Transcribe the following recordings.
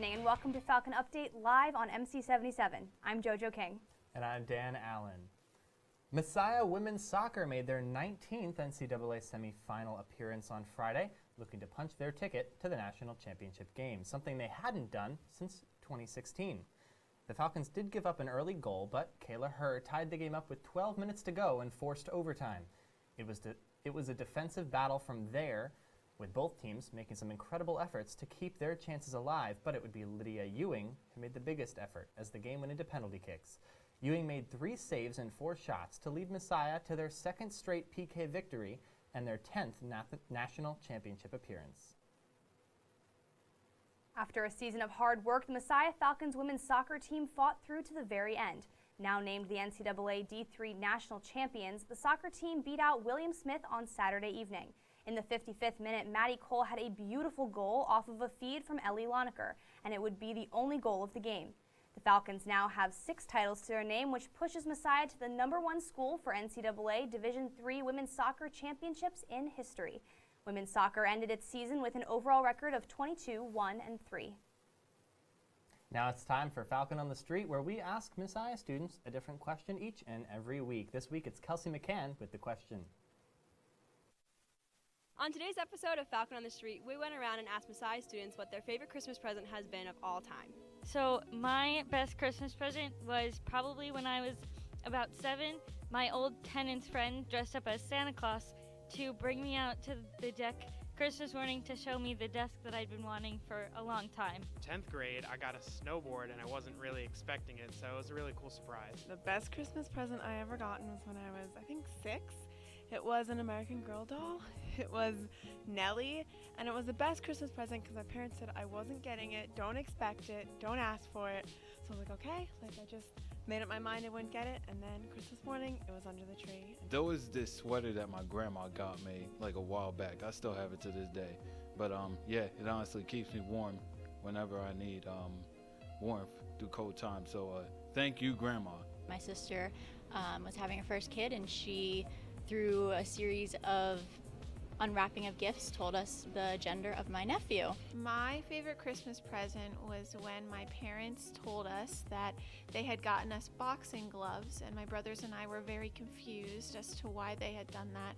evening and welcome to Falcon Update live on MC77. I'm JoJo King. And I'm Dan Allen. Messiah Women's Soccer made their 19th NCAA semifinal appearance on Friday, looking to punch their ticket to the national championship game, something they hadn't done since 2016. The Falcons did give up an early goal, but Kayla Herr tied the game up with 12 minutes to go and forced overtime. It was a defensive battle from there, with both teams making some incredible efforts to keep their chances alive, but it would be Lydia Ewing who made the biggest effort as the game went into penalty kicks. Ewing made 3 saves and 4 shots to lead Messiah to their second straight PK victory and their 10th national championship appearance. After a season of hard work, the Messiah Falcons women's soccer team fought through to the very end. Now named the NCAA D3 national champions, the soccer team beat out William Smith on Saturday evening. In the 55th minute, Maddie Cole had a beautiful goal off of a feed from Ellie Lonecker, and it would be the only goal of the game. The Falcons now have 6 titles to their name, which pushes Messiah to the #1 school for NCAA Division III women's soccer championships in history. Women's soccer ended its season with an overall record of 22-1-3. Now it's time for Falcon on the Street, where we ask Messiah students a different question each and every week. This week it's Kelsey McCann with the question. On today's episode of Falcon on the Street, we went around and asked Messiah students what their favorite Christmas present has been of all time. So my best Christmas present was probably when I was about 7. My old tenant's friend dressed up as Santa Claus to bring me out to the deck Christmas morning to show me the desk that I'd been wanting for a long time. 10th grade, I got a snowboard and I wasn't really expecting it, so it was a really cool surprise. The best Christmas present I ever gotten was when I was, I think, 6. It was an American Girl doll. It was Nellie, and it was the best Christmas present because my parents said I wasn't getting it, don't expect it, don't ask for it. So I was like, okay, I just made up my mind I wouldn't get it, and then Christmas morning, it was under the tree. There was this sweater that my grandma got me like a while back. I still have it to this day. But yeah, it honestly keeps me warm whenever I need warmth through cold times. So thank you, Grandma. My sister was having her first kid, and she, through a series of unwrapping of gifts, told us the gender of my nephew. My favorite Christmas present was when my parents told us that they had gotten us boxing gloves, and my brothers and I were very confused as to why they had done that.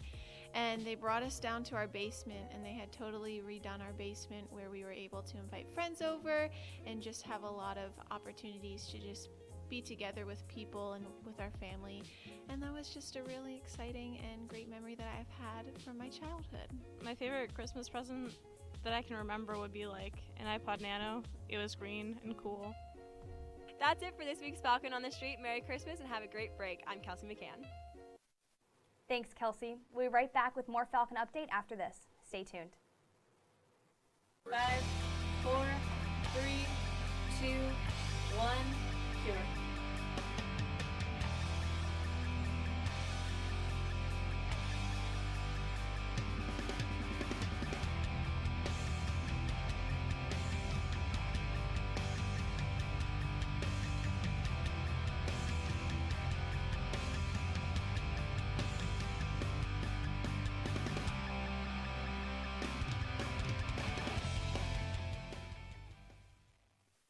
And they brought us down to our basement, and they had totally redone our basement where we were able to invite friends over and just have a lot of opportunities to just be together with people and with our family, and that was just a really exciting and great memory that I've had from my childhood. My favorite Christmas present that I can remember would be like an iPod Nano. It was green and cool. That's it for this week's Falcon on the Street. Merry Christmas and have a great break. I'm Kelsey McCann. Thanks, Kelsey. We'll be right back with more Falcon Update after this. Stay tuned. 5, 4, 3, 2, 1, cure.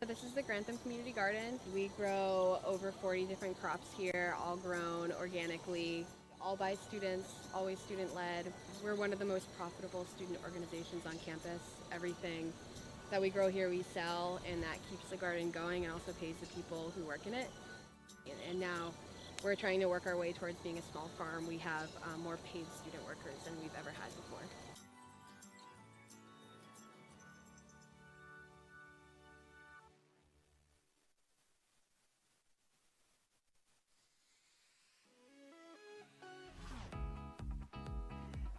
This is the Grantham Community Garden. We grow over 40 different crops here, all grown organically, all by students, always student-led. We're one of the most profitable student organizations on campus. Everything that we grow here we sell, and that keeps the garden going and also pays the people who work in it. And now we're trying to work our way towards being a small farm. We have more paid student workers than we've ever had before.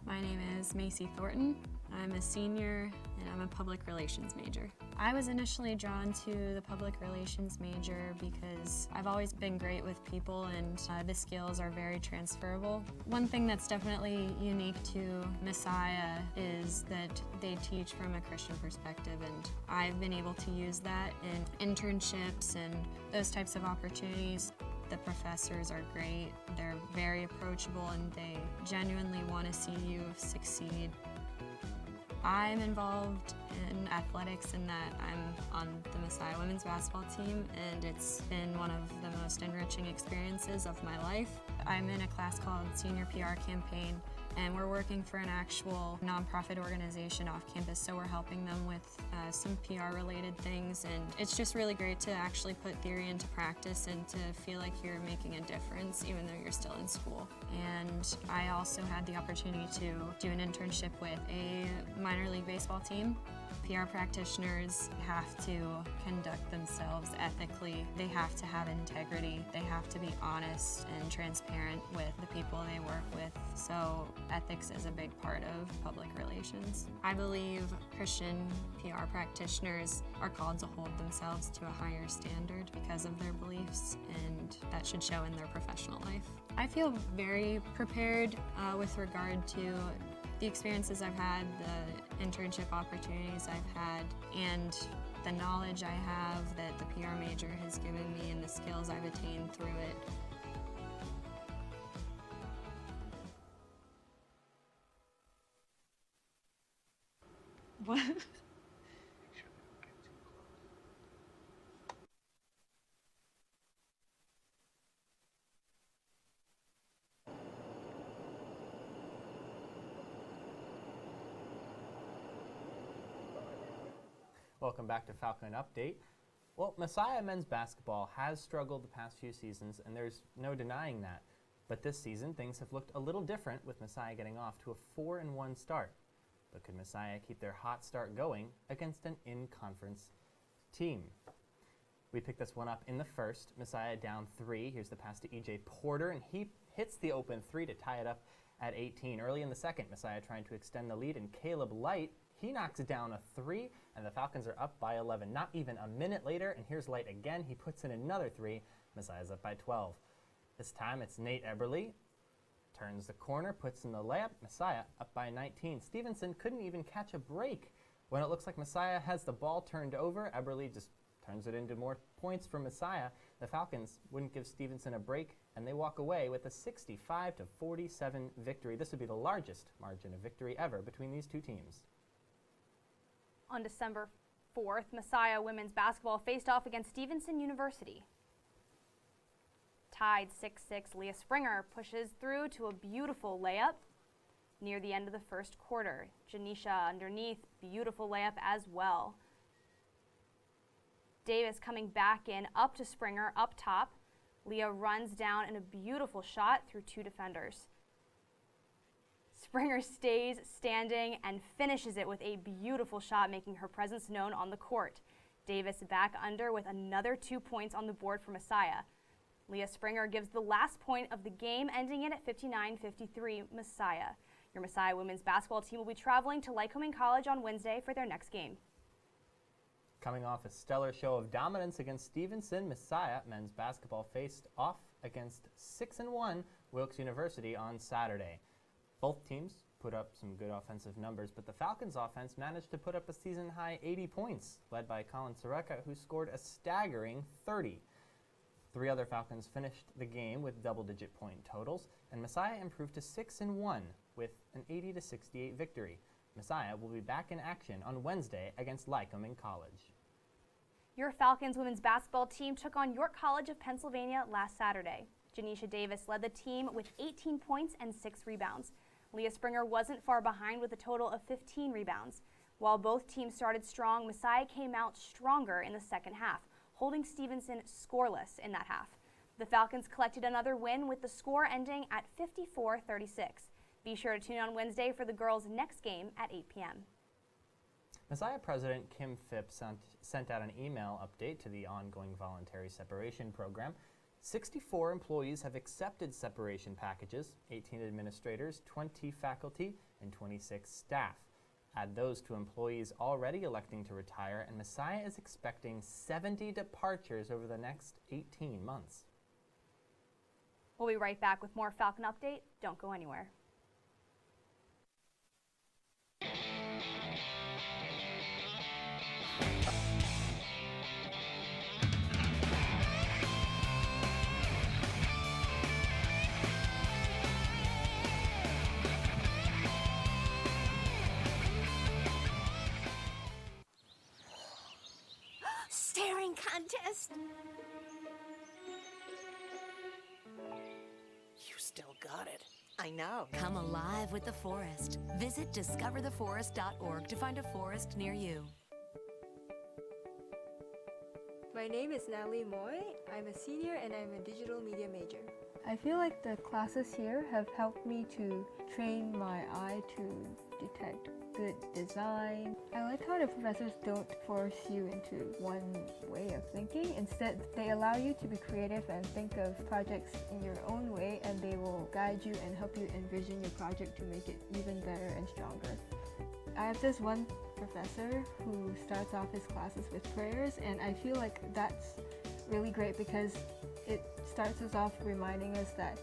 My name is Macy Thornton. I'm a senior and I'm a public relations major. I was initially drawn to the public relations major because I've always been great with people and the skills are very transferable. One thing that's definitely unique to Messiah is that they teach from a Christian perspective, and I've been able to use that in internships and those types of opportunities. The professors are great, they're very approachable, and they genuinely want to see you succeed. I'm involved in athletics in that I'm on the Messiah women's basketball team, and it's been one of the most enriching experiences of my life. I'm in a class called Senior PR Campaign, and we're working for an actual nonprofit organization off campus, so we're helping them with some PR-related things, and it's just really great to actually put theory into practice and to feel like you're making a difference even though you're still in school. And I also had the opportunity to do an internship with a minor league baseball team. PR practitioners have to conduct themselves ethically. They have to have integrity. They have to be honest and transparent with the people they work with. So ethics is a big part of public relations. I believe Christian PR practitioners are called to hold themselves to a higher standard because of their beliefs, and that should show in their professional life. I feel very prepared with regard to the experiences I've had, the internship opportunities I've had, and the knowledge I have that the PR major has given me and the skills I've attained through it. What? Welcome back to Falcon Update. Well, Messiah men's basketball has struggled the past few seasons, and there's no denying that. But this season, things have looked a little different, with Messiah getting off to a 4-1 start. But could Messiah keep their hot start going against an in-conference team? We picked this one up in the first. Messiah down 3. Here's the pass to E.J. Porter, and he hits the open 3 to tie it up at 18. Early in the second, Messiah trying to extend the lead, and Caleb Light, he knocks down a 3, and the Falcons are up by 11. Not even a minute later, and here's Light again. He puts in another 3. Messiah's up by 12. This time it's Nate Eberle. Turns the corner, puts in the layup. Messiah up by 19. Stevenson couldn't even catch a break. When it looks like Messiah has the ball turned over, Eberle just turns it into more points for Messiah. The Falcons wouldn't give Stevenson a break, and they walk away with a 65-47 victory. This would be the largest margin of victory ever between these two teams. On December 4th, Messiah women's basketball faced off against Stevenson University. Tied 6-6, Leah Springer pushes through to a beautiful layup near the end of the first quarter. Janisha underneath, beautiful layup as well. Davis coming back in, up to Springer, up top. Leah runs down in a beautiful shot through 2 defenders. Springer stays standing and finishes it with a beautiful shot, making her presence known on the court. Davis back under with another 2 points on the board for Messiah. Leah Springer gives the last point of the game, ending it at 59-53 Messiah. Your Messiah women's basketball team will be traveling to Lycoming College on Wednesday for their next game. Coming off a stellar show of dominance against Stevenson, Messiah men's basketball faced off against 6-1 Wilkes University on Saturday. Both teams put up some good offensive numbers, but the Falcons' offense managed to put up a season-high 80 points, led by Colin Soreka, who scored a staggering 30. 3 other Falcons finished the game with double-digit point totals, and Messiah improved to 6-1 with an 80-68 victory. Messiah will be back in action on Wednesday against Lycoming College. Your Falcons women's basketball team took on York College of Pennsylvania last Saturday. Janisha Davis led the team with 18 points and 6 rebounds. Leah Springer wasn't far behind with a total of 15 rebounds. While both teams started strong, Messiah came out stronger in the second half, holding Stevenson scoreless in that half. The Falcons collected another win with the score ending at 54-36. Be sure to tune in on Wednesday for the girls' next game at 8 p.m. Messiah President Kim Phipps sent out an email update to the ongoing voluntary separation program. 64 employees have accepted separation packages, 18 administrators, 20 faculty, and 26 staff. Add those to employees already electing to retire, and Messiah is expecting 70 departures over the next 18 months. We'll be right back with more Falcon Update. Don't go anywhere. got it. I know. Come alive with the forest. Visit discovertheforest.org to find a forest near you. My name is Natalie Moy. I'm a senior and I'm a digital media major. I feel like the classes here have helped me to train my eye to detect good design. I like how the professors don't force you into one way of thinking. Instead, they allow you to be creative and think of projects in your own way, and they will guide you and help you envision your project to make it even better and stronger. I have this one professor who starts off his classes with prayers, and I feel like that's really great because it starts us off reminding us that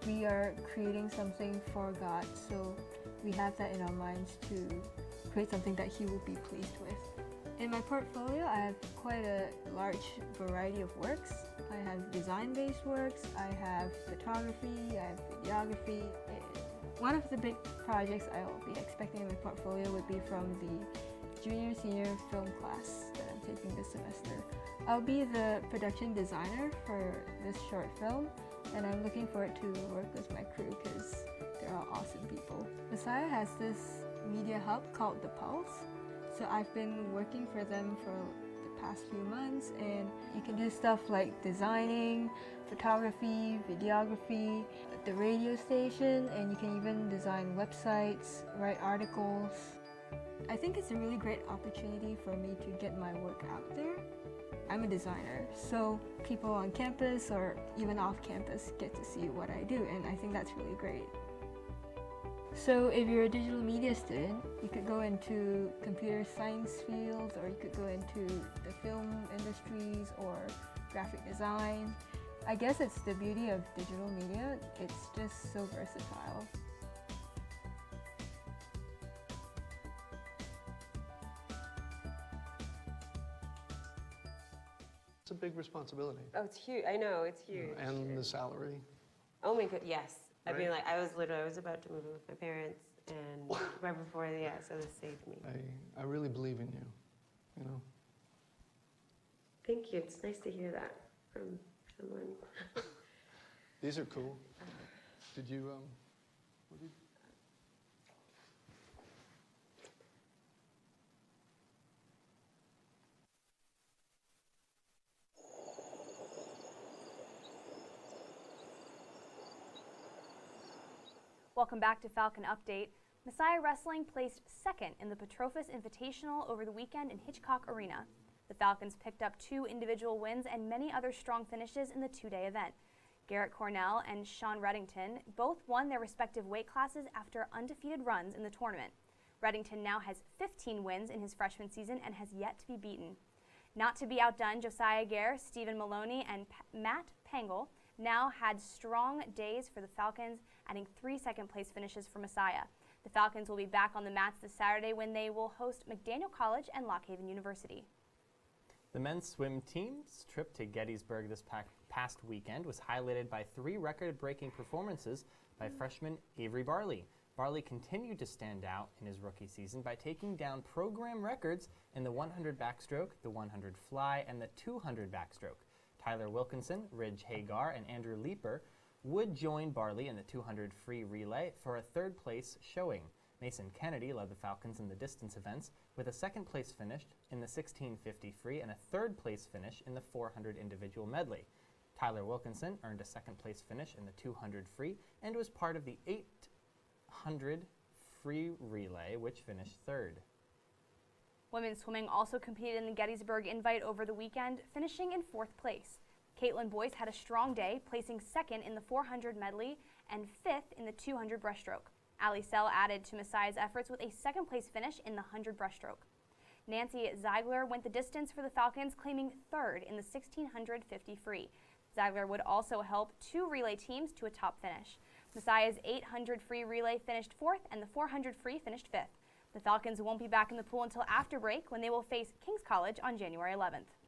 we are creating something for God, so we have that in our minds to create something that He will be pleased with. In my portfolio, I have quite a large variety of works. I have design-based works, I have photography, I have videography. One of the big projects I'll be expecting in my portfolio would be from the junior-senior film class that I'm taking this semester. I'll be the production designer for this short film, and I'm looking forward to work with my crew because they're all awesome people. Messiah has this media hub called The Pulse, so I've been working for them for the past few months, and you can do stuff like designing, photography, videography, the radio station, and you can even design websites, write articles. I think it's a really great opportunity for me to get my work out there. I'm a designer, so people on campus or even off campus get to see what I do, and I think that's really great. So if you're a digital media student, you could go into computer science fields, or you could go into the film industries or graphic design. I guess it's the beauty of digital media, it's just so versatile. It's a big responsibility. Oh, it's huge. I know, it's huge. And the salary. Oh my god, yes. Right? I mean, like, I was about to move in with my parents, and right before, so this saved me. I really believe in you, you know. Thank you. It's nice to hear that from someone. These are cool. Did you, what did you? Welcome back to Falcon Update. Messiah Wrestling placed second in the Petrophus Invitational over the weekend in Hitchcock Arena. The Falcons picked up 2 individual wins and many other strong finishes in the 2-day event. Garrett Cornell and Sean Reddington both won their respective weight classes after undefeated runs in the tournament. Reddington now has 15 wins in his freshman season and has yet to be beaten. Not to be outdone, Josiah Gare, Stephen Maloney, and Matt Pangel now had strong days for the Falcons, adding 3 second-place finishes for Messiah. The Falcons will be back on the mats this Saturday when they will host McDaniel College and Lock Haven University. The men's swim team's trip to Gettysburg this past weekend was highlighted by 3 record-breaking performances by freshman Avery Barley. Barley continued to stand out in his rookie season by taking down program records in the 100 backstroke, the 100 fly, and the 200 backstroke. Tyler Wilkinson, Ridge Hagar, and Andrew Leeper would join Barley in the 200 free relay for a 3rd place showing. Mason Kennedy led the Falcons in the distance events with a 2nd place finish in the 1650 free and a 3rd place finish in the 400 individual medley. Tyler Wilkinson earned a 2nd place finish in the 200 free and was part of the 800 free relay, which finished 3rd. Women's swimming also competed in the Gettysburg Invite over the weekend, finishing in 4th place. Caitlin Boyce had a strong day, placing 2nd in the 400 medley and 5th in the 200 breaststroke. Allie Sell added to Messiah's efforts with a 2nd place finish in the 100 breaststroke. Nancy Ziegler went the distance for the Falcons, claiming 3rd in the 1650 free. Ziegler would also help 2 relay teams to a top finish. Messiah's 800 free relay finished 4th and the 400 free finished 5th. The Falcons won't be back in the pool until after break when they will face King's College on January 11th.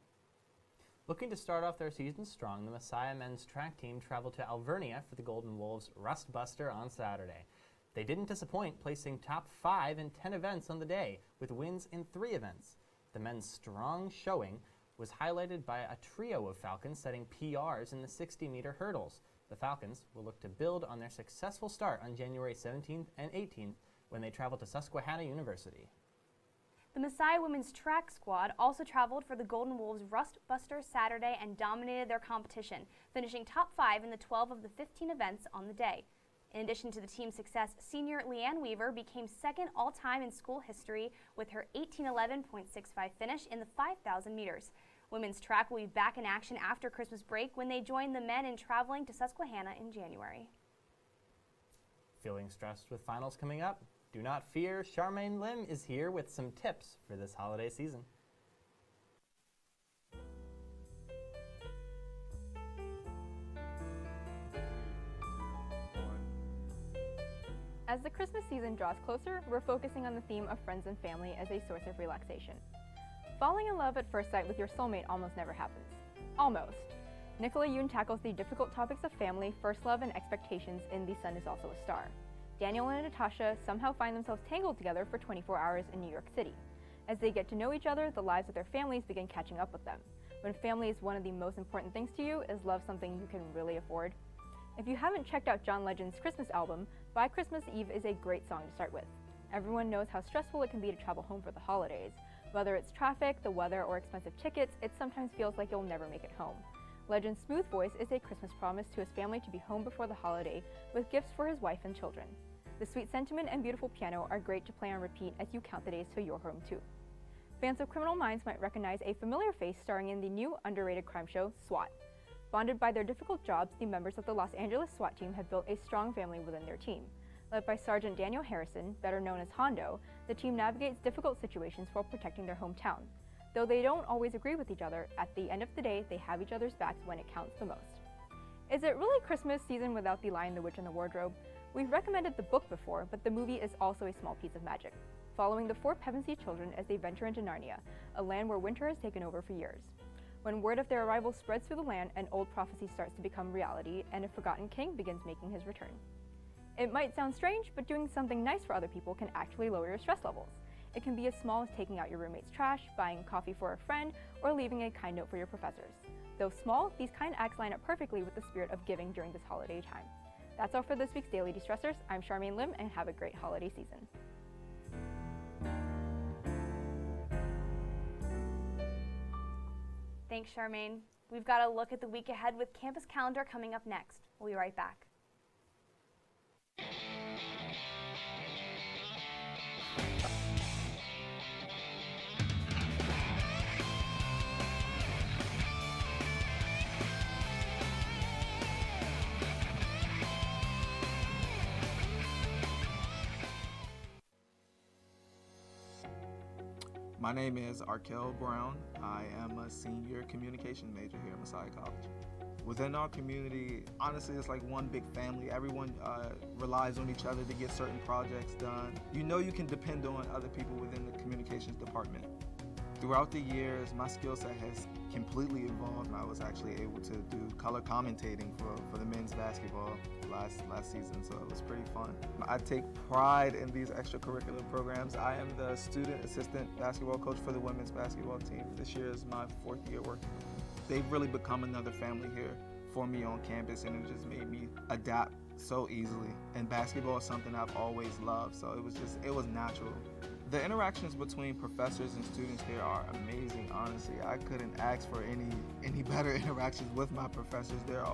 Looking to start off their season strong, the Messiah men's track team traveled to Alvernia for the Golden Wolves Rust Buster on Saturday. They didn't disappoint, placing top 5 in 10 events on the day, with wins in 3 events. The men's strong showing was highlighted by a trio of Falcons setting PRs in the 60-meter hurdles. The Falcons will look to build on their successful start on January 17th and 18th when they travel to Susquehanna University. The Messiah women's track squad also traveled for the Golden Wolves Rust Buster Saturday and dominated their competition, finishing top 5 in the 12 of the 15 events on the day. In addition to the team's success, senior Leanne Weaver became second all-time in school history with her 18:11.65 finish in the 5,000 meters. Women's track will be back in action after Christmas break when they join the men in traveling to Susquehanna in January. Feeling stressed with finals coming up? Do not fear, Charmaine Lim is here with some tips for this holiday season. As the Christmas season draws closer, we're focusing on the theme of friends and family as a source of relaxation. Falling in love at first sight with your soulmate almost never happens. Almost. Nicola Yoon tackles the difficult topics of family, first love, and expectations in The Sun Is Also a Star. Daniel and Natasha somehow find themselves tangled together for 24 hours in New York City. As they get to know each other, the lives of their families begin catching up with them. When family is one of the most important things to you, is love something you can really afford? If you haven't checked out John Legend's Christmas album, By Christmas Eve is a great song to start with. Everyone knows how stressful it can be to travel home for the holidays. Whether it's traffic, the weather, or expensive tickets, it sometimes feels like you'll never make it home. Legend's smooth voice is a Christmas promise to his family to be home before the holiday with gifts for his wife and children. The sweet sentiment and beautiful piano are great to play on repeat as you count the days till you're home too. Fans of Criminal Minds might recognize a familiar face starring in the new underrated crime show, SWAT. Bonded by their difficult jobs, the members of the Los Angeles SWAT team have built a strong family within their team. Led by Sergeant Daniel Harrison, better known as Hondo, the team navigates difficult situations while protecting their hometown. Though they don't always agree with each other, at the end of the day, they have each other's backs when it counts the most. Is it really Christmas season without The Lion, the Witch, and the Wardrobe? We've recommended the book before, but the movie is also a small piece of magic, following the 4 Pevensey children as they venture into Narnia, a land where winter has taken over for years. When word of their arrival spreads through the land, an old prophecy starts to become reality, and a forgotten king begins making his return. It might sound strange, but doing something nice for other people can actually lower your stress levels. It can be as small as taking out your roommate's trash, buying coffee for a friend, or leaving a kind note for your professors. Though small, these kind acts line up perfectly with the spirit of giving during this holiday time. That's all for this week's Daily De-Stressors. I'm Charmaine Lim, and have a great holiday season. Thanks, Charmaine. We've got a look at the week ahead with campus calendar coming up next. We'll be right back. My name is Arkel Brown. I am a senior communication major here at Messiah College. Within our community, honestly, it's like one big family. Everyone relies on each other to get certain projects done. You know you can depend on other people within the communications department. Throughout the years, my skill set has completely evolved. I was actually able to do color commentating for the men's basketball last season, so it was pretty fun. I take pride in these extracurricular programs. I am the student assistant basketball coach for the women's basketball team. This year is my 4th year working with them. They've really become another family here for me on campus, and it just made me adapt so easily. And basketball is something I've always loved, so it was natural. The interactions between professors and students here are amazing, honestly. I couldn't ask for any better interactions with my professors. They're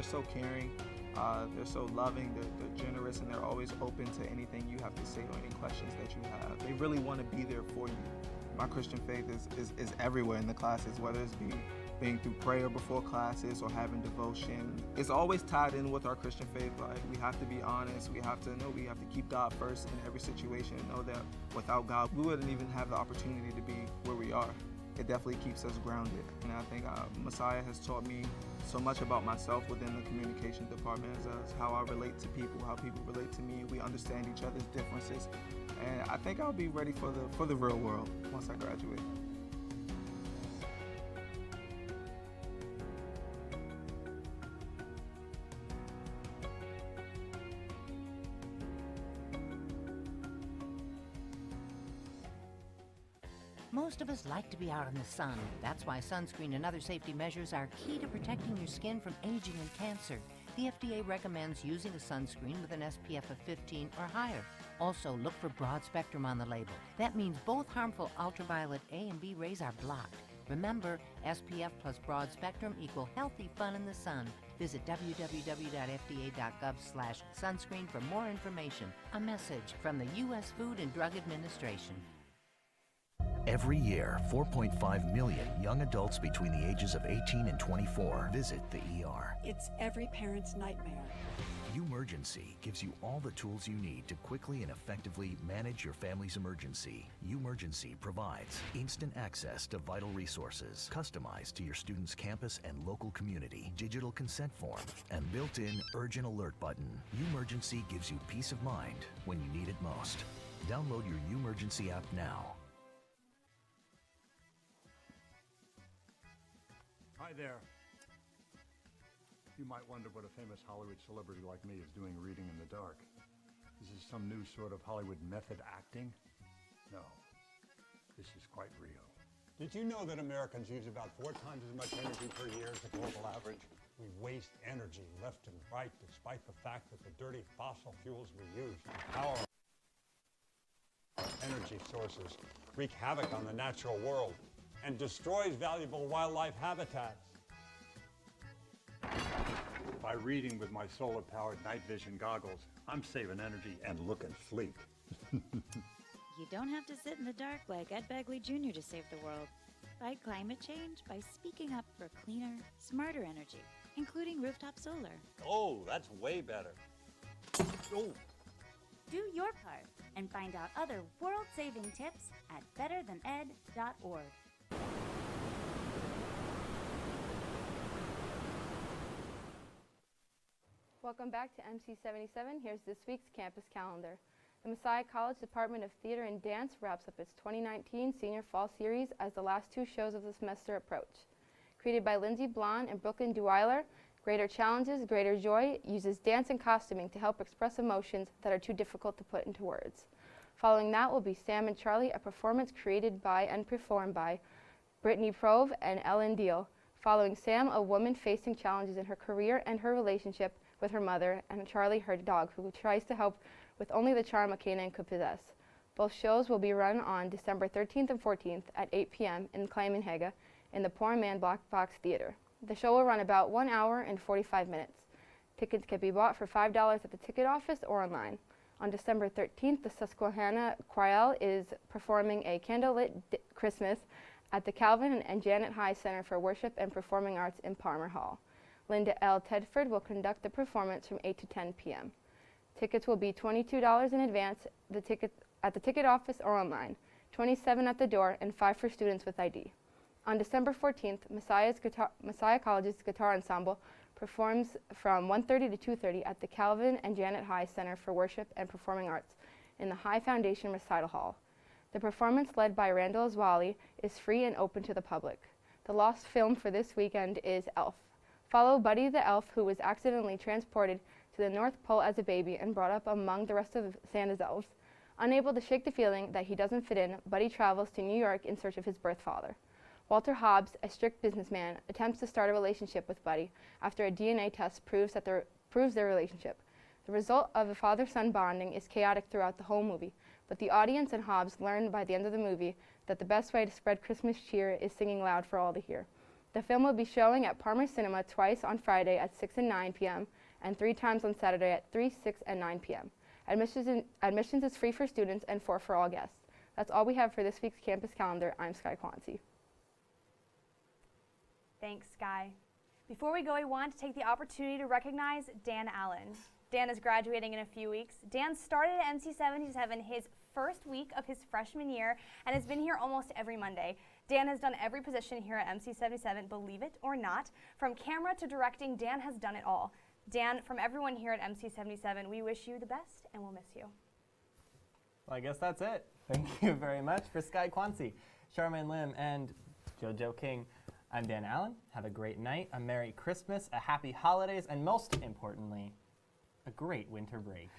so caring, they're so loving, they're generous, and they're always open to anything you have to say or any questions that you have. They really want to be there for you. My Christian faith is everywhere in the classes, whether it's being through prayer before classes or having devotion. It's always tied in with our Christian faith. Like, we have to be honest, we have to keep God first in every situation and know that without God, we wouldn't even have the opportunity to be where we are. It definitely keeps us grounded. And I think Messiah has taught me so much about myself within the communication department, as how I relate to people, how people relate to me. We understand each other's differences. And I think I'll be ready for the real world once I graduate. Most of us like to be out in the sun. That's why sunscreen and other safety measures are key to protecting your skin from aging and cancer. The FDA recommends using a sunscreen with an SPF of 15 or higher. Also, look for broad spectrum on the label. That means both harmful ultraviolet A and B rays are blocked. Remember, SPF plus broad spectrum equal healthy fun in the sun. Visit www.fda.gov/sunscreen for more information. A message from the U.S. Food and Drug Administration. Every year, 4.5 million young adults between the ages of 18 and 24 visit the ER. It's every parent's nightmare. Umergency gives you all the tools you need to quickly and effectively manage your family's emergency. Umergency provides instant access to vital resources, customized to your student's campus and local community, digital consent form, and built-in urgent alert button. Umergency gives you peace of mind when you need it most. Download your Umergency app now. Hi there. You might wonder what a famous Hollywood celebrity like me is doing reading in the dark. Is this some new sort of Hollywood method acting? No, this is quite real. Did you know that Americans use about 4 times as much energy per year as the global average? We waste energy left and right despite the fact that the dirty fossil fuels we use to power our energy sources wreak havoc on the natural world and destroys valuable wildlife habitats. By reading with my solar-powered night vision goggles, I'm saving energy and looking sleek. You don't have to sit in the dark like Ed Begley Jr. to save the world. Fight climate change by speaking up for cleaner, smarter energy, including rooftop solar. Oh, that's way better. Oh. Do your part and find out other world-saving tips at betterthaned.org. Welcome back to MC77. Here's this week's campus calendar. The Messiah College Department of Theater and Dance wraps up its 2019 Senior Fall Series as the last 2 shows of the semester approach. Created by Lindsay Blond and Brooklyn Duweiler, Greater Challenges, Greater Joy uses dance and costuming to help express emotions that are too difficult to put into words. Following that will be Sam and Charlie, a performance created by and performed by Brittany Prove and Ellen Deal. Following Sam, a woman facing challenges in her career and her relationship with her mother, and Charlie, her dog, who tries to help with only the charm a canine could possess. Both shows will be run on December 13th and 14th at 8 p.m. in Kleimenhage in the Poor Man Black Box Theater. The show will run about 1 hour and 45 minutes. Tickets can be bought for $5 at the ticket office or online. On December 13th, the Susquehanna Chorale is performing a candlelit Christmas at the Calvin and Janet High Center for Worship and Performing Arts in Palmer Hall. Linda L. Tedford will conduct the performance from 8 to 10 p.m. Tickets will be $22 in advance at the ticket office or online, $27 at the door, and $5 for students with ID. On December 14th, Messiah College's Guitar Ensemble performs from 1:30 to 2:30 at the Calvin and Janet High Center for Worship and Performing Arts in the High Foundation Recital Hall. The performance, led by Randall Zwally, is free and open to the public. The lost film for this weekend is Elf. Follow Buddy the Elf, who was accidentally transported to the North Pole as a baby and brought up among the rest of Santa's elves. Unable to shake the feeling that he doesn't fit in, Buddy travels to New York in search of his birth father. Walter Hobbs, a strict businessman, attempts to start a relationship with Buddy after a DNA test proves their relationship. The result of the father-son bonding is chaotic throughout the whole movie, but the audience and Hobbs learn by the end of the movie that the best way to spread Christmas cheer is singing loud for all to hear. The film will be showing at Palmer Cinema twice on Friday at 6 and 9 p.m. and 3 times on Saturday at 3, 6, and 9 p.m. Admissions is free for students and for all guests. That's all we have for this week's campus calendar. I'm Sky Quancy. Thanks, Sky. Before we go, we want to take the opportunity to recognize Dan Allen. Dan is graduating in a few weeks. Dan started at MC77 his first week of his freshman year and has been here almost every Monday. Dan has done every position here at MC77, believe it or not. From camera to directing, Dan has done it all. Dan, from everyone here at MC77, we wish you the best and we'll miss you. Well, I guess that's it. Thank you very much. For Sky Quancy, Charmaine Lim, and JoJo King, I'm Dan Allen. Have a great night, a Merry Christmas, a Happy Holidays, and most importantly, a great winter break.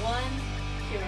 1, cure.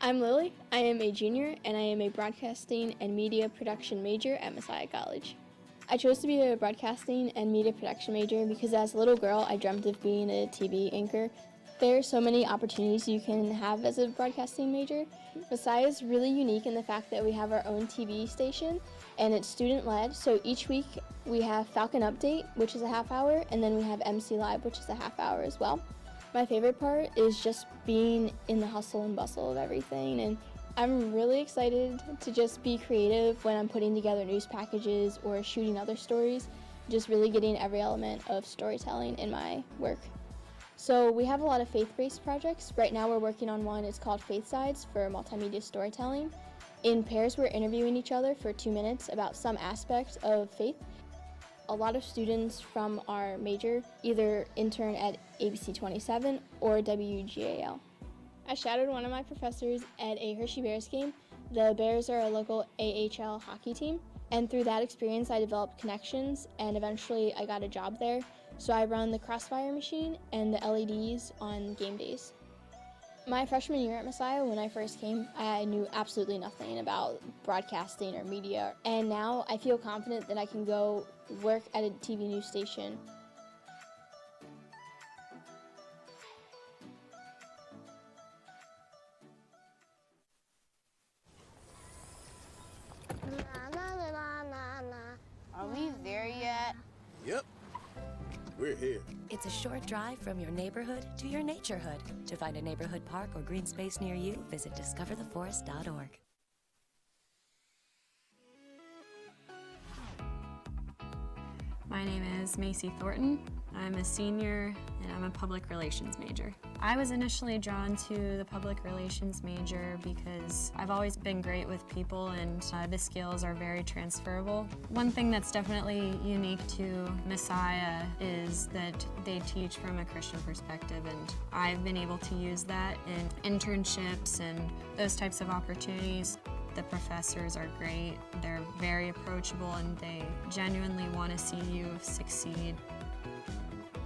I'm Lily. I am a junior, and I am a broadcasting and media production major at Messiah College. I chose to be a broadcasting and media production major because as a little girl, I dreamt of being a TV anchor. There are so many opportunities you can have as a broadcasting major. Messiah is really unique in the fact that we have our own TV station, and it's student-led, so each week we have Falcon Update, which is a half hour, and then we have MC Live, which is a half hour as well. My favorite part is just being in the hustle and bustle of everything, and I'm really excited to just be creative when I'm putting together news packages or shooting other stories, just really getting every element of storytelling in my work. So we have a lot of faith-based projects. Right now we're working on one, it's called Faith Sides for multimedia storytelling. In pairs we're interviewing each other for 2 minutes about some aspect of faith. A lot of students from our major either intern at ABC77 or WGAL. I shadowed one of my professors at a Hershey Bears game. The Bears are a local AHL hockey team, and through that experience I developed connections, and eventually I got a job there. So I run the Crossfire machine and the LEDs on game days. My freshman year at Messiah, when I first came, I knew absolutely nothing about broadcasting or media, and now I feel confident that I can go work at a TV news station. Are we there yet? Yep. We're here. It's a short drive from your neighborhood to your naturehood. To find a neighborhood park or green space near you, visit discovertheforest.org. My name is Macy Thornton. I'm a senior and I'm a public relations major. I was initially drawn to the public relations major because I've always been great with people and the skills are very transferable. One thing that's definitely unique to Messiah is that they teach from a Christian perspective, and I've been able to use that in internships and those types of opportunities. The professors are great, they're very approachable, and they genuinely want to see you succeed.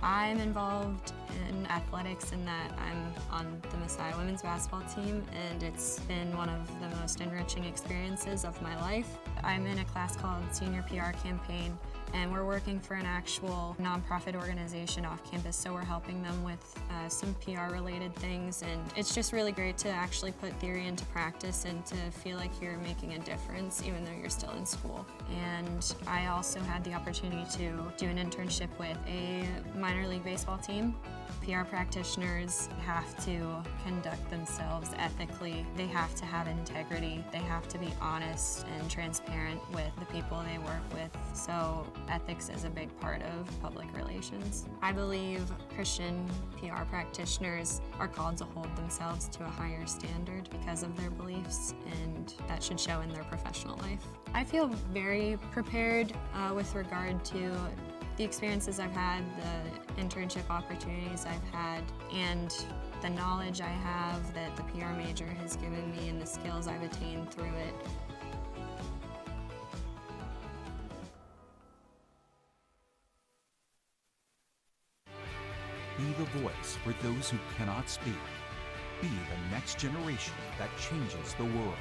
I'm involved in athletics in that I'm on the Messiah women's basketball team, and it's been one of the most enriching experiences of my life. I'm in a class called Senior PR Campaign, and we're working for an actual nonprofit organization off campus, so we're helping them with some PR related things, and it's just really great to actually put theory into practice and to feel like you're making a difference even though you're still in school. And I also had the opportunity to do an internship with a minor league baseball team. PR practitioners have to conduct themselves ethically. They have to have integrity. They have to be honest and transparent with the people they work with. So ethics is a big part of public relations. I believe Christian PR practitioners are called to hold themselves to a higher standard because of their beliefs, and that should show in their professional life. I feel very prepared with regard to the experiences I've had, the internship opportunities I've had, and the knowledge I have that the PR major has given me and the skills I've attained through it. Be the voice for those who cannot speak. Be the next generation that changes the world.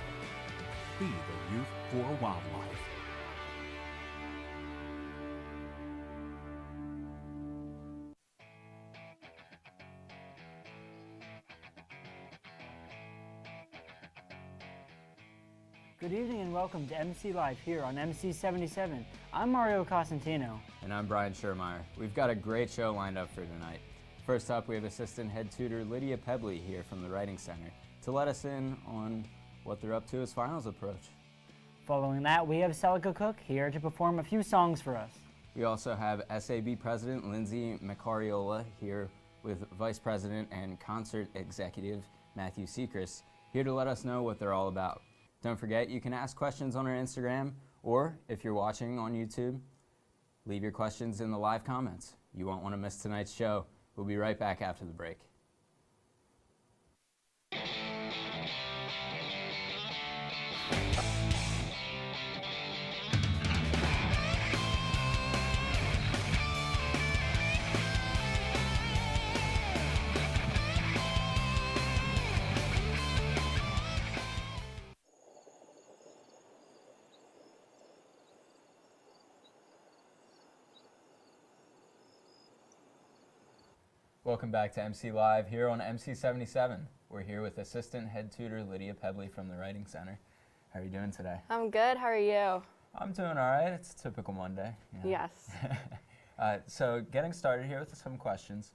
Be the youth for wildlife. Good evening and welcome to MC Live here on MC77. I'm Mario Cosentino. And I'm Brian Schermeyer. We've got a great show lined up for tonight. First up, we have assistant head tutor Lydia Pebley here from the Writing Center to let us in on what they're up to as finals approach. Following that, we have Celica Cook here to perform a few songs for us. We also have SAB President Lindsay Macariola here with Vice President and Concert Executive Matthew Sechrist, here to let us know what they're all about. Don't forget, you can ask questions on our Instagram, or if you're watching on YouTube, leave your questions in the live comments. You won't want to miss tonight's show. We'll be right back after the break. Welcome back to MC Live here on MC77. We're here with Assistant Head Tutor Lydia Pebley from the Writing Center. How are you doing today? I'm good. How are you? I'm doing all right. It's a typical Monday. You know. Yes. So getting started here with some questions.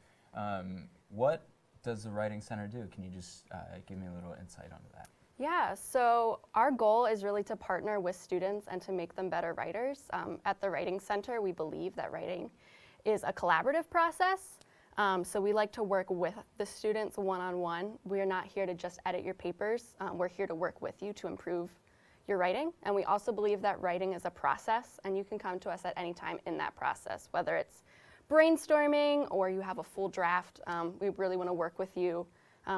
What does the Writing Center do? Can you just give me a little insight onto that? Yeah, so our goal is really to partner with students and to make them better writers. At the Writing Center, we believe that writing is a collaborative process. So we like to work with the students one-on-one. We are not here to just edit your papers. We're here to work with you to improve your writing. And we also believe that writing is a process, and you can come to us at any time in that process, whether it's brainstorming or you have a full draft. We really want to work with you.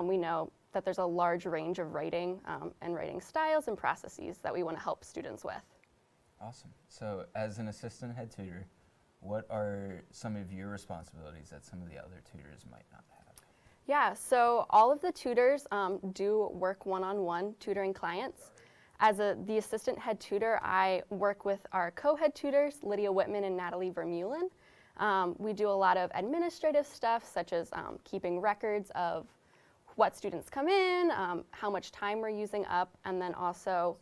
We know that there's a large range of writing and writing styles and processes that we want to help students with. Awesome. So as an assistant head tutor, what are some of your responsibilities that some of the other tutors might not have? Yeah, so all of the tutors do work one-on-one tutoring clients. As the assistant head tutor, I work with our co-head tutors, Lydia Whitman and Natalie Vermeulen. We do a lot of administrative stuff, such as keeping records of what students come in, how much time we're using up, and then also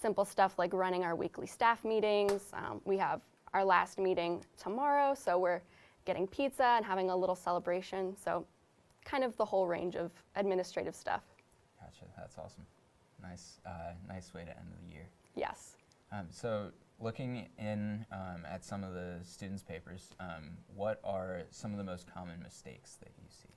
simple stuff like running our weekly staff meetings. We have our last meeting tomorrow, so we're getting pizza and having a little celebration. So kind of the whole range of administrative stuff. Gotcha, that's awesome. Nice way to end the year. Yes. So looking in at some of the students' papers, what are some of the most common mistakes that you see?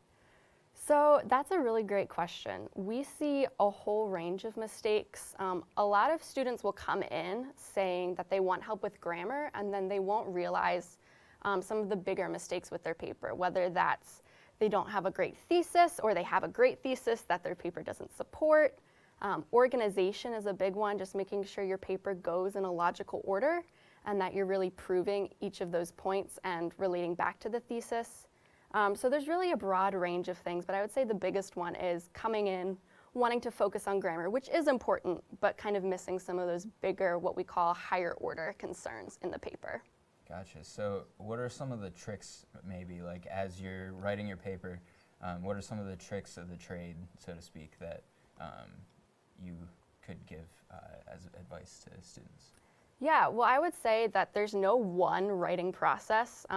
So that's a really great question. We see a whole range of mistakes. A lot of students will come in saying that they want help with grammar, and then they won't realize some of the bigger mistakes with their paper, whether that's they don't have a great thesis or they have a great thesis that their paper doesn't support. Organization is a big one, just making sure your paper goes in a logical order and that you're really proving each of those points and relating back to the thesis. So there's really a broad range of things, but I would say the biggest one is coming in, wanting to focus on grammar, which is important, but kind of missing some of those bigger, what we call higher order concerns in the paper. Gotcha. So what are some of the tricks, maybe, like as you're writing your paper, what are some of the tricks of the trade, so to speak, that you could give as advice to students? Yeah, well, I would say that there's no one writing process.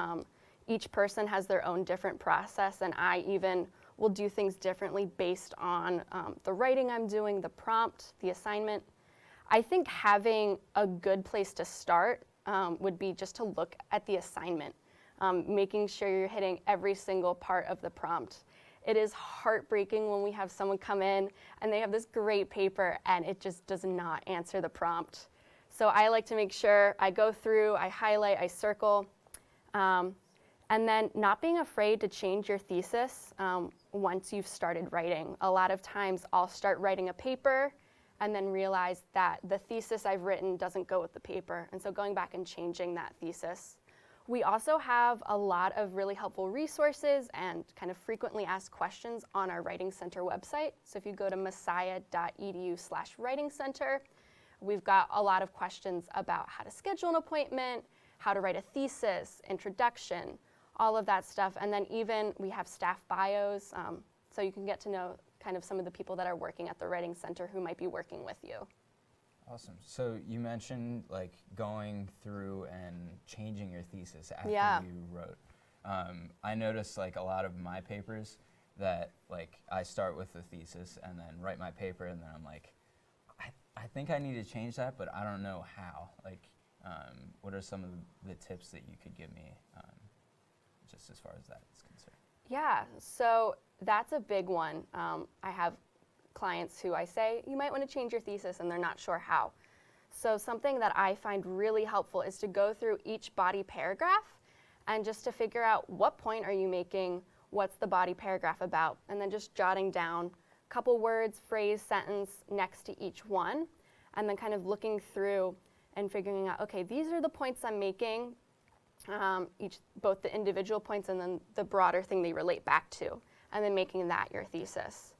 Each person has their own different process, and I even will do things differently based on the writing I'm doing, the prompt, the assignment. I think having a good place to start would be just to look at the assignment, making sure you're hitting every single part of the prompt. It is heartbreaking when we have someone come in and they have this great paper and it just does not answer the prompt. So I like to make sure I go through, I highlight, I circle. And then not being afraid to change your thesis once you've started writing. A lot of times I'll start writing a paper and then realize that the thesis I've written doesn't go with the paper. And so going back and changing that thesis. We also have a lot of really helpful resources and kind of frequently asked questions on our Writing Center website. So if you go to messiah.edu/writing center, we've got a lot of questions about how to schedule an appointment, how to write a thesis, introduction, all of that stuff. And then even we have staff bios, so you can get to know kind of some of the people that are working at the Writing Center who might be working with you. Awesome. So you mentioned like going through and changing your thesis after you wrote. I noticed like a lot of my papers that like I start with the thesis and then write my paper and then I'm like, I think I need to change that, but I don't know how. Like, what are some of the tips that you could give me just as far as that is concerned? Yeah, so that's a big one. I have clients who I say, you might want to change your thesis, and they're not sure how. So something that I find really helpful is to go through each body paragraph and just to figure out what point are you making, what's the body paragraph about, and then just jotting down a couple words, phrase, sentence next to each one, and then kind of looking through and figuring out, okay, these are the points I'm making, both the individual points and then the broader thing they relate back to, and then making that your thesis.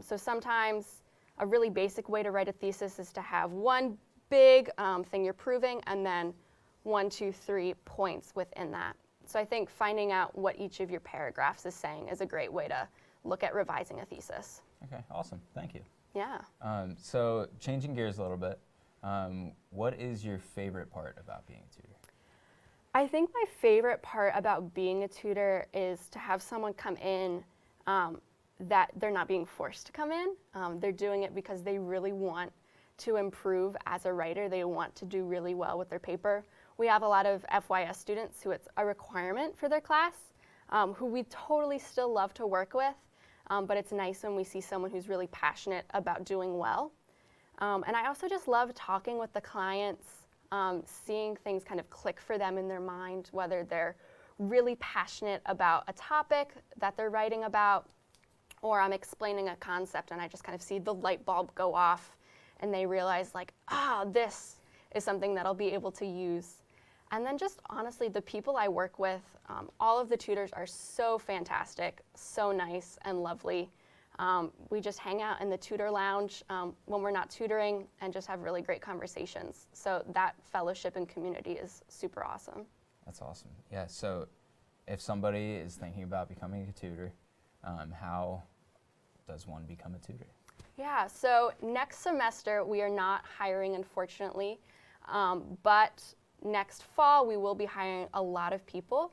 So sometimes a really basic way to write a thesis is to have one big thing you're proving and then 1, 2, 3 points within that. So I think finding out what each of your paragraphs is saying is a great way to look at revising a thesis. Okay, awesome. Thank you. Yeah. So changing gears a little bit, what is your favorite part about being a tutor? I think my favorite part about being a tutor is to have someone come in that they're not being forced to come in. They're doing it because they really want to improve as a writer. They want to do really well with their paper. We have a lot of FYS students who it's a requirement for their class, who we totally still love to work with, but it's nice when we see someone who's really passionate about doing well. And I also just love talking with the clients, seeing things kind of click for them in their mind, whether they're really passionate about a topic that they're writing about, or I'm explaining a concept and I just kind of see the light bulb go off and they realize like, this is something that I'll be able to use. And then just honestly, the people I work with, all of the tutors are so fantastic, so nice and lovely. We just hang out in the tutor lounge when we're not tutoring and just have really great conversations. So that fellowship and community is super awesome. That's awesome. Yeah, so if somebody is thinking about becoming a tutor, how does one become a tutor? Yeah, so next semester we are not hiring, unfortunately, but next fall we will be hiring a lot of people.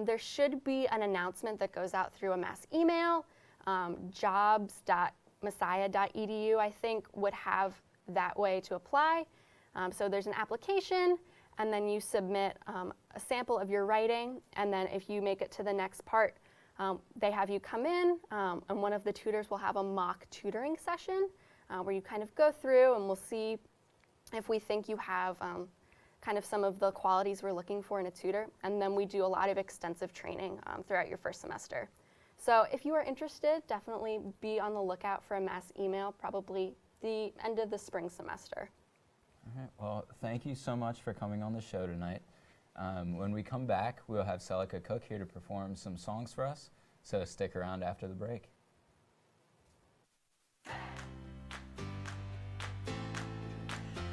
There should be an announcement that goes out through a mass email. Jobs.messiah.edu, I think, would have that way to apply. So there's an application, and then you submit a sample of your writing, and then if you make it to the next part, they have you come in, and one of the tutors will have a mock tutoring session where you kind of go through and we'll see if we think you have kind of some of the qualities we're looking for in a tutor, and then we do a lot of extensive training throughout your first semester. So if you are interested, definitely be on the lookout for a mass email, probably the end of the spring semester. All right, well, thank you so much for coming on the show tonight. When we come back, we'll have Celica Cook here to perform some songs for us, so stick around after the break.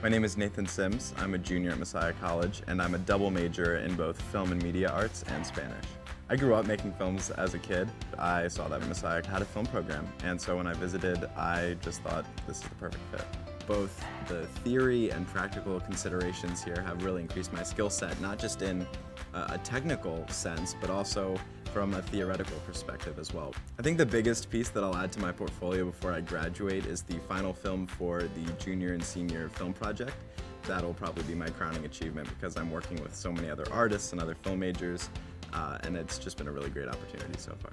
My name is Nathan Sims. I'm a junior at Messiah College, and I'm a double major in both film and media arts and Spanish. I grew up making films as a kid. I saw that Messiah had a film program, and so when I visited, I just thought this is the perfect fit. Both the theory and practical considerations here have really increased my skill set, not just in a technical sense, but also from a theoretical perspective as well. I think the biggest piece that I'll add to my portfolio before I graduate is the final film for the junior and senior film project. That'll probably be my crowning achievement because I'm working with so many other artists and other film majors, and it's just been a really great opportunity so far.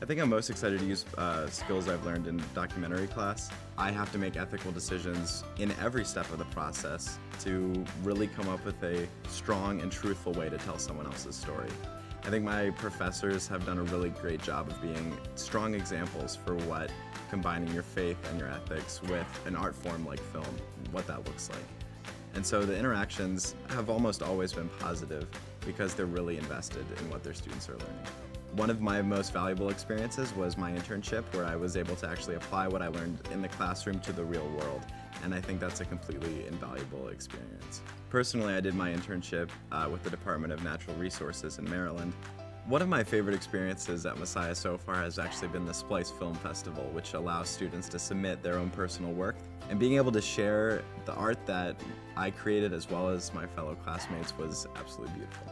I think I'm most excited to use skills I've learned in documentary class. I have to make ethical decisions in every step of the process to really come up with a strong and truthful way to tell someone else's story. I think my professors have done a really great job of being strong examples for what combining your faith and your ethics with an art form like film, what that looks like. And so the interactions have almost always been positive because they're really invested in what their students are learning. One of my most valuable experiences was my internship, where I was able to actually apply what I learned in the classroom to the real world, and I think that's a completely invaluable experience. Personally, I did my internship with the Department of Natural Resources in Maryland. One of my favorite experiences at Messiah so far has actually been the Splice Film Festival, which allows students to submit their own personal work, and being able to share the art that I created as well as my fellow classmates was absolutely beautiful.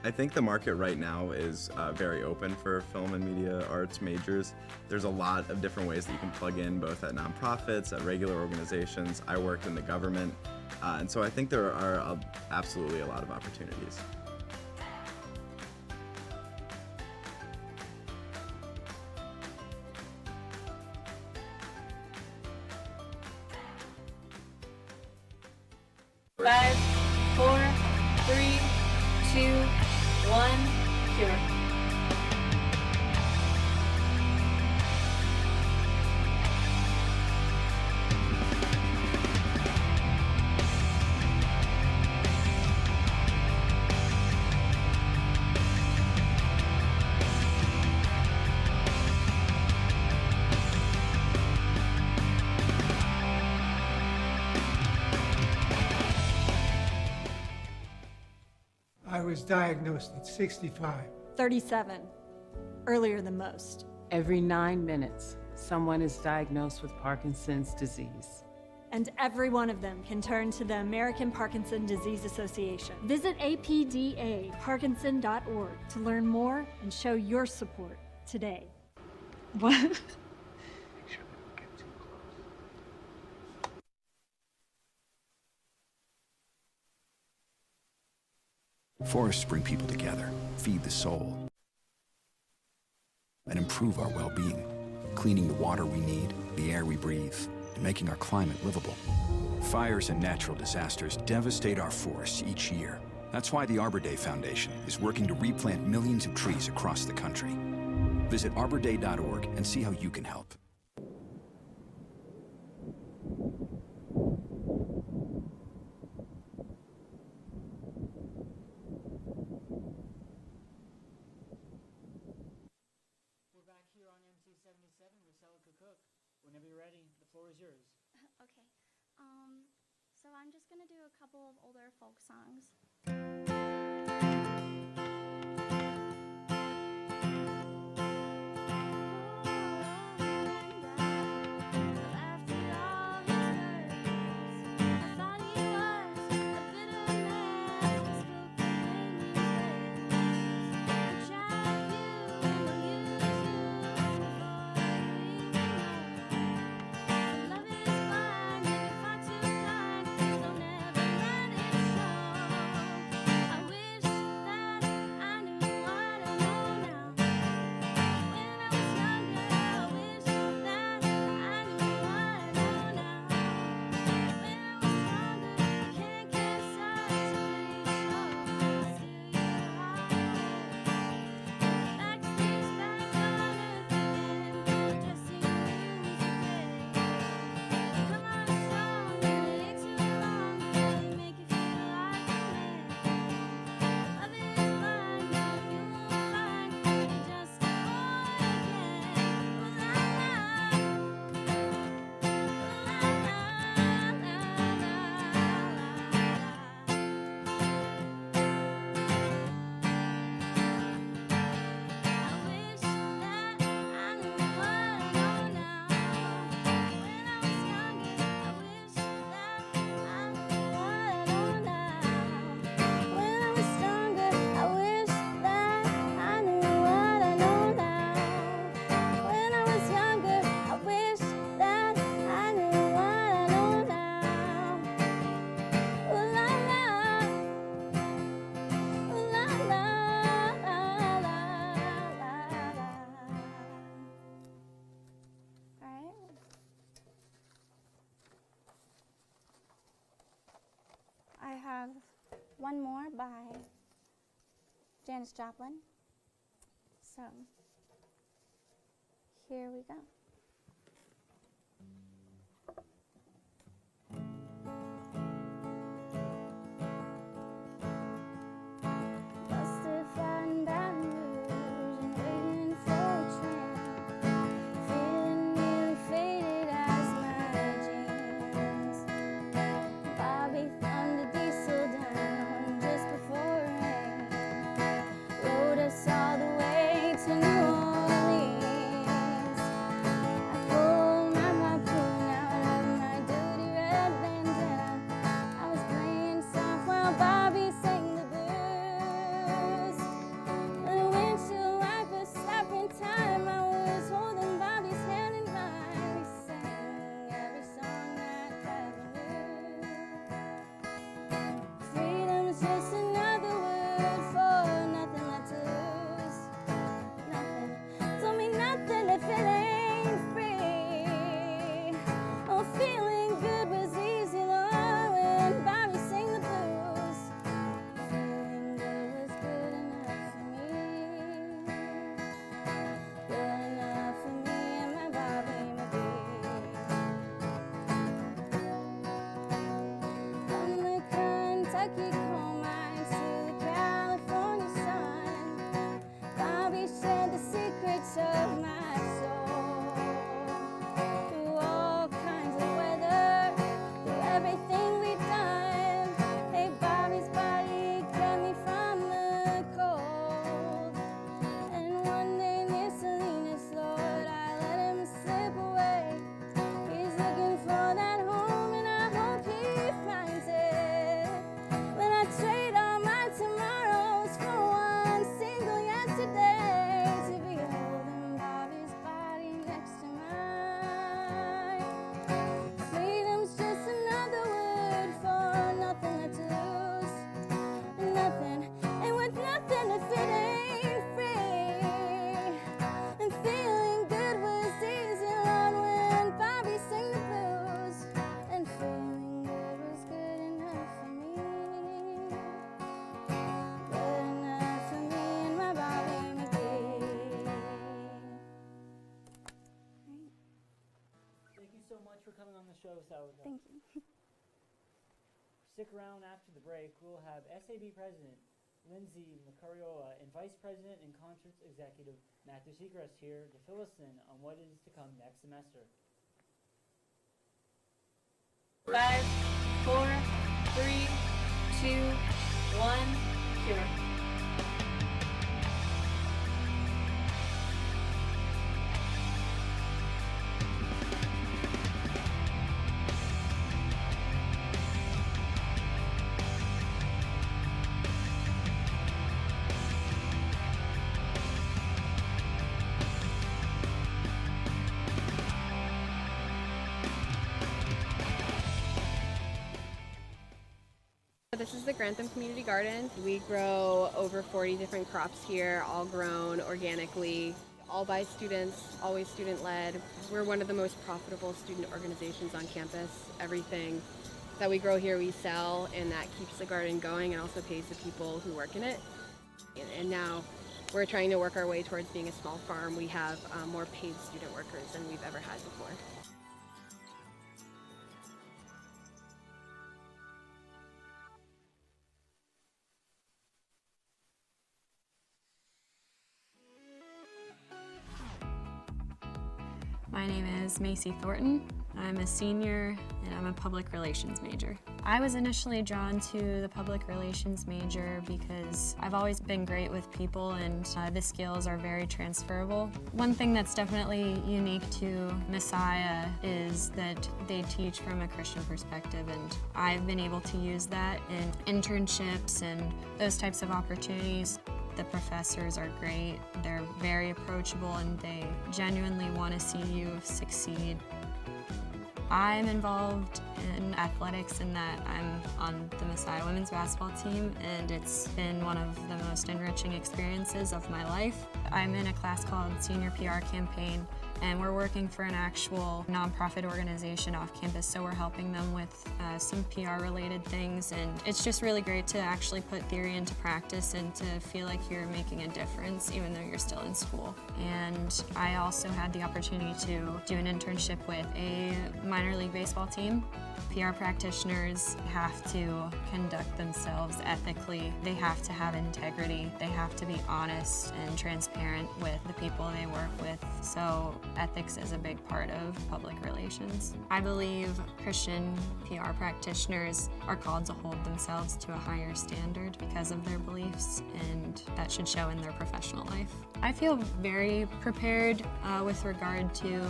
I think the market right now is very open for film and media arts majors. There's a lot of different ways that you can plug in, both at nonprofits, at regular organizations. I worked in the government, and so I think there are absolutely a lot of opportunities. 5, 4, 3, 2, 1, cure. I was diagnosed at 65. 37. Earlier than most. Every 9 minutes, someone is diagnosed with Parkinson's disease. And every one of them can turn to the American Parkinson Disease Association. Visit apdaparkinson.org to learn more and show your support today. What? Forests bring people together, feed the soul, and improve our well-being, cleaning the water we need, the air we breathe, and making our climate livable. Fires and natural disasters devastate our forests each year. That's why the Arbor Day Foundation is working to replant millions of trees across the country. Visit arborday.org and see how you can help. We're back here on MC77 with Celica Cook. Whenever you're ready, the floor is yours. Okay. So I'm just gonna do a couple of older folk songs. I have one more by Janis Joplin. So here we go. Busted flat in Baton Rouge and waiting for a train, feeling nearly faded as my jeans. Bobby thumbed a diesel down just before rain, rode us all the way to New Orleans. Kentucky coal mines to the California sun. Bobby shared the secrets of my soul. Through all kinds of weather, through everything we've done. Hey, Bobby's body kept me from the cold. And one day near Salinas, Lord, I let him slip away. He's looking for that home, and I hope he finds it. When I trade all my tomorrows for one single yesterday, to be holding Bobby's body next to mine. Freedom's just another word for nothing left to lose. Nothing, and with nothing if it ain't free. And feeling good was easy, Lord, when Bobby sang the blues. And feeling good was good enough for me. Good enough for me and my Bobby McGee. Thank you so much for coming on the show, Salvador. Thank you. Stick around after the break. We'll have SAB President Lindsay Macariola and Vice President and Concerts Executive Matthew Seacrest here to fill us in on what is to come next semester. 5, 4, 3, 2, 1, cure. This is the Grantham Community Garden. We grow over 40 different crops here, all grown organically, all by students, always student-led. We're one of the most profitable student organizations on campus. Everything that we grow here we sell, and that keeps the garden going and also pays the people who work in it. And now we're trying to work our way towards being a small farm. We have more paid student workers than we've ever had before. My name is Macy Thornton. I'm a senior and I'm a public relations major. I was initially drawn to the public relations major because I've always been great with people and the skills are very transferable. One thing that's definitely unique to Messiah is that they teach from a Christian perspective, and I've been able to use that in internships and those types of opportunities. The professors are great, they're very approachable, and they genuinely want to see you succeed. I'm involved in athletics in that I'm on the Messiah women's basketball team, and it's been one of the most enriching experiences of my life. I'm in a class called Senior PR Campaign, and we're working for an actual nonprofit organization off campus, so we're helping them with some PR related things, and it's just really great to actually put theory into practice and to feel like you're making a difference even though you're still in school. And I also had the opportunity to do an internship with a minor league baseball team. PR practitioners have to conduct themselves ethically. They have to have integrity. They have to be honest and transparent with the people they work with. So ethics is a big part of public relations. I believe Christian PR practitioners are called to hold themselves to a higher standard because of their beliefs, and that should show in their professional life. I feel very prepared with regard to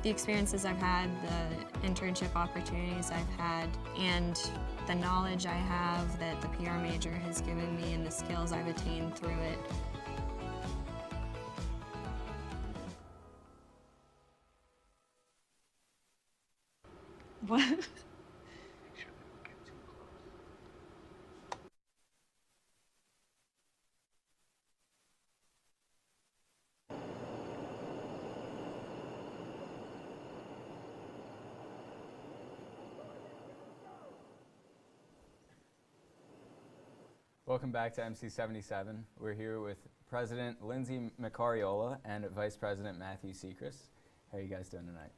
the experiences I've had, the internship opportunities I've had, and the knowledge I have that the PR major has given me and the skills I've attained through it. What? Welcome back to MC77. We're here with President Lindsay Macariola and Vice President Matthew Seacrest. How are you guys doing tonight?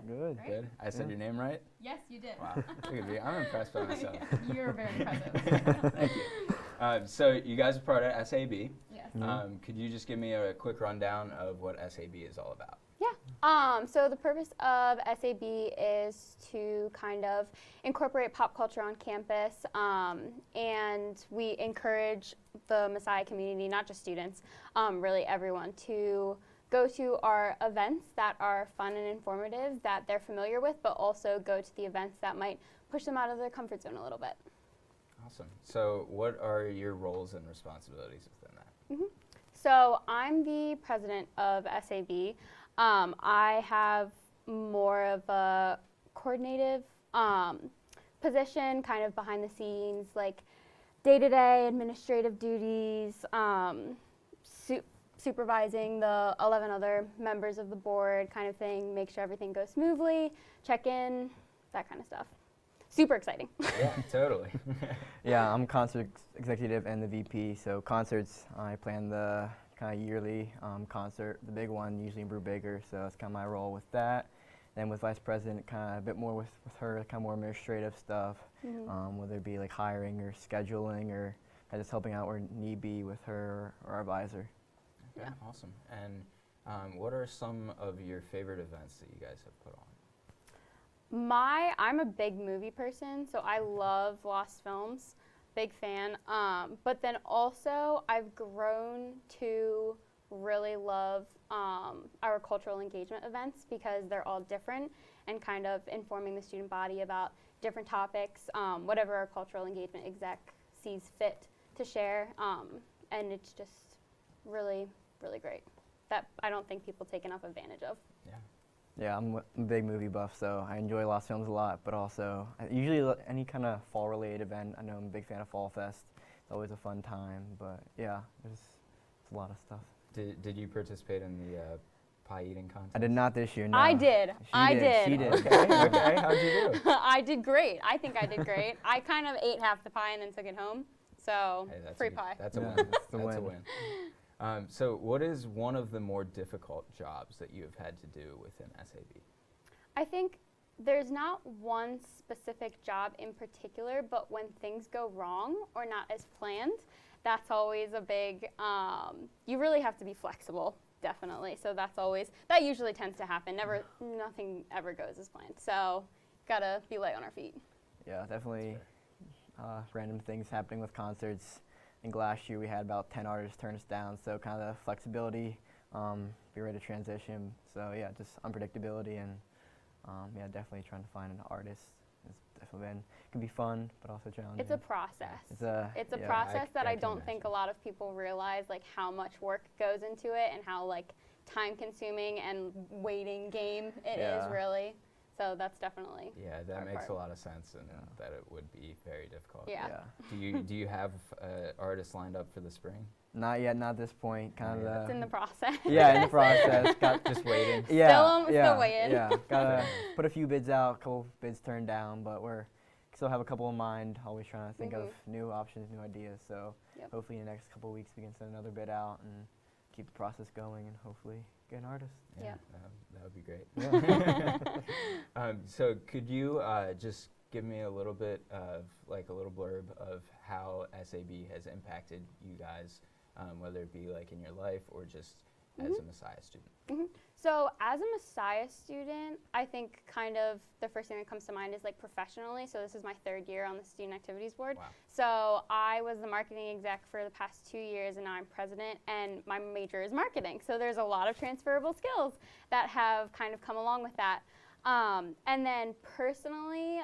Good. Good. Good. I said your name right? Yes, you did. Wow. Look at me. I'm impressed by myself. You're very impressive. Thank you. So you guys are part of SAB. Yes. Could you just give me a quick rundown of what SAB is all about? So the purpose of SAB is to kind of incorporate pop culture on campus, and we encourage the Messiah community, not just students, really everyone, to go to our events that are fun and informative, that they're familiar with, but also go to the events that might push them out of their comfort zone a little bit. Awesome. So what are your roles and responsibilities within that? So I'm the president of SAB. I have more of a coordinative position, kind of behind the scenes, like day-to-day administrative duties, supervising the 11 other members of the board kind of thing, make sure everything goes smoothly, check in, that kind of stuff. Super exciting. Yeah, totally. Yeah, I'm concert executive and the VP. So concerts, I plan the kind of yearly concert, the big one, usually in Brubaker. So that's kind of my role with that. Then with vice president, kind of a bit more with her, kind of more administrative stuff, whether it be like hiring or scheduling or kind of just helping out where need be with her or our advisor. Okay, awesome. And what are some of your favorite events that you guys have put on? I'm a big movie person, so I love Lost Films, big fan. But then also, I've grown to really love our cultural engagement events because they're all different and kind of informing the student body about different topics, whatever our cultural engagement exec sees fit to share. And it's just really, really great that I don't think people take enough advantage of. Yeah. Yeah, I'm a big movie buff, so I enjoy Lost Films a lot, but also usually any kind of fall-related event. I know I'm a big fan of Fall Fest. It's always a fun time, but yeah, it's a lot of stuff. Did you participate in the pie eating contest? I did not this year, no. I did. She did. Okay, how'd you do? I did great. I think I did great. I kind of ate half the pie and then took it home, so Hey, free pie. That's a win. That's the That's a win. win. So what is one of the more difficult jobs that you have had to do within SAB? I think there's not one specific job in particular, but when things go wrong or not as planned, that's always a big, you really have to be flexible, definitely. So that usually tends to happen. Nothing ever goes as planned. So gotta be light on our feet. Yeah, definitely random things happening with concerts. I think last year we had about 10 artists turn us down, so kind of the flexibility, be ready to transition. So yeah, just unpredictability and yeah, definitely trying to find an artist. It's definitely can be fun, but also challenging. It's a process. It's a process that I don't think a lot of people realize, like how much work goes into it and how like time consuming and waiting game it is really. So that's definitely that makes a lot of sense, and that it would be very difficult. Yeah. Do you have artists lined up for the spring? Not yet, not at this point. Kind of. It's in the process. Yeah, in the process. Got just waiting. Yeah, still waiting. Yeah, gotta put a few bids out, a couple bids turned down, but we're still have a couple in mind. Always trying to think of new options, new ideas. So hopefully in the next couple of weeks we can send another bid out and keep the process going, and hopefully get an artist. Yeah. That would be great. Yeah. So could you just give me a little bit of, like a little blurb of how SAB has impacted you guys, whether it be like in your life or just as a Messiah student? So as a Messiah student, I think kind of the first thing that comes to mind is like professionally. So this is my 3rd year on the Student Activities Board. Wow. So I was the marketing exec for the past 2 years, and now I'm president, and my major is marketing. So there's a lot of transferable skills that have kind of come along with that. And then personally,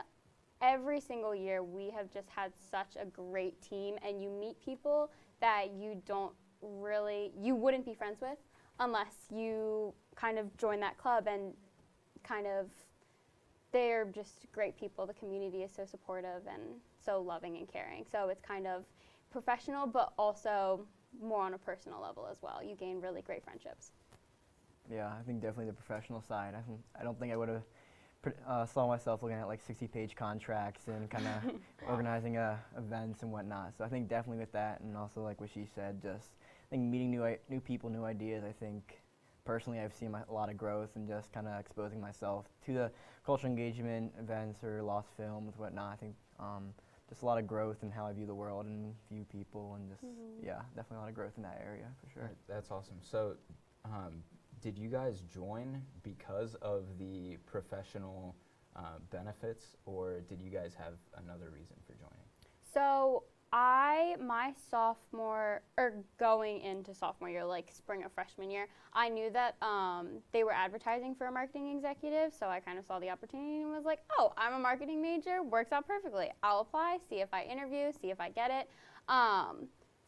every single year we have just had such a great team, and you meet people that you wouldn't be friends with unless you kind of join that club, and kind of they're just great people. The community is so supportive and so loving and caring. So it's kind of professional, but also more on a personal level as well. You gain really great friendships. Yeah, I think definitely the professional side. I don't think I would have saw myself looking at like 60-page contracts and kind of organizing events and whatnot. So I think definitely with that, and also like what she said, just I think meeting new people, new ideas. I think personally, I've seen a lot of growth and just kind of exposing myself to the cultural engagement events or lost films, whatnot. I think just a lot of growth in how I view the world and view people, and just, yeah, definitely a lot of growth in that area, for sure. That's awesome. So, did you guys join because of the professional benefits, or did you guys have another reason for joining? So my sophomore, or going into sophomore year, like spring of freshman year, I knew that they were advertising for a marketing executive, so I kind of saw the opportunity and was like, oh, I'm a marketing major, works out perfectly. I'll apply, see if I interview, see if I get it.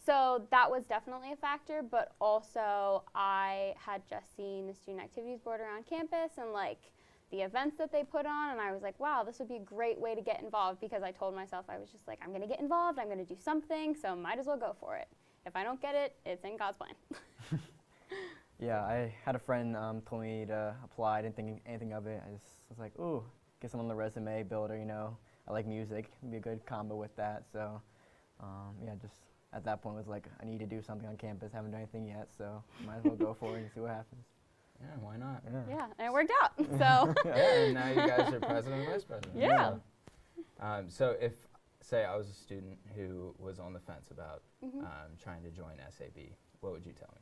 So that was definitely a factor, but also I had just seen the student activities board around campus and like the events that they put on, and I was like, wow, this would be a great way to get involved, because I told myself, I was just like, I'm going to get involved, I'm going to do something, so might as well go for it. If I don't get it, it's in God's plan. Yeah, I had a friend told me to apply. I didn't think anything of it. I just was like, ooh, get someone on the resume builder, you know. I like music. It'd be a good combo with that. So, yeah, just at that point was like, I need to do something on campus. Haven't done anything yet, so might as well go for it and see what happens. Yeah, why not? Yeah, and it worked out, so. Yeah, and now you guys are president and vice president. Yeah. So if, say, I was a student who was on the fence about trying to join SAB, what would you tell me?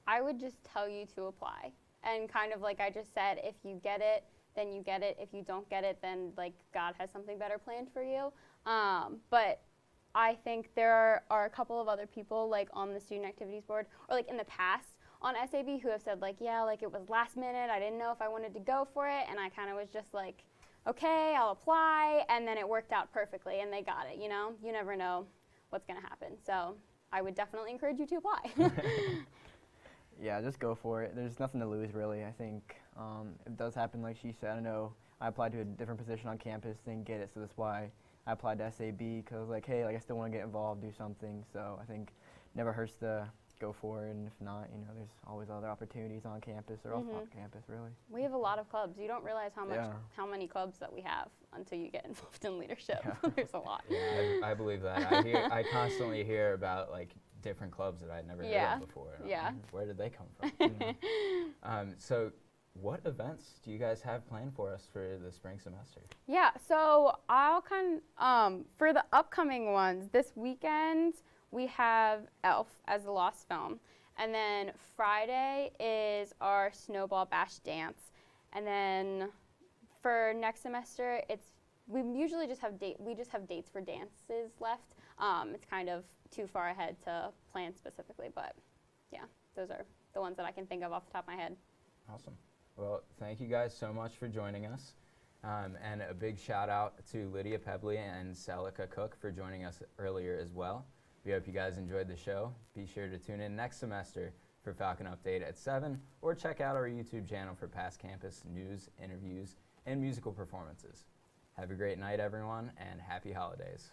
I would just tell you to apply. And kind of like I just said, if you get it, then you get it. If you don't get it, then like God has something better planned for you. But I think there are a couple of other people like on the student activities board, or like in the past on SAB, who have said like, yeah, like it was last minute, I didn't know if I wanted to go for it, and I kind of was just like, okay, I'll apply, and then it worked out perfectly, and they got it, you know? You never know what's gonna happen, so I would definitely encourage you to apply. Yeah, just go for it. There's nothing to lose, really. I think it does happen, like she said. I know I applied to a different position on campus, didn't get it, so that's why I applied to SAB, because I was like, hey, like I still want to get involved, do something, so I think it never hurts to go for it, and if not, you know, there's always other opportunities on campus or off campus, really. We have a lot of clubs. You don't realize how many clubs that we have until you get involved in leadership. Yeah. There's a lot. Yeah, I believe that. I constantly hear about like different clubs that I'd never heard of before. Yeah. Where did they come from? So what events do you guys have planned for us for the spring semester? Yeah, so I'll for the upcoming ones, this weekend we have Elf as a lost film. And then Friday is our Snowball Bash dance. And then for next semester, we usually just have dates for dances left. It's kind of too far ahead to plan specifically, but yeah, those are the ones that I can think of off the top of my head. Awesome. Well, thank you guys so much for joining us. And a big shout out to Lydia Pebley and Salika Cook for joining us earlier as well. We hope you guys enjoyed the show. Be sure to tune in next semester for Falcon Update at 7, or check out our YouTube channel for past campus news, interviews, and musical performances. Have a great night, everyone, and happy holidays.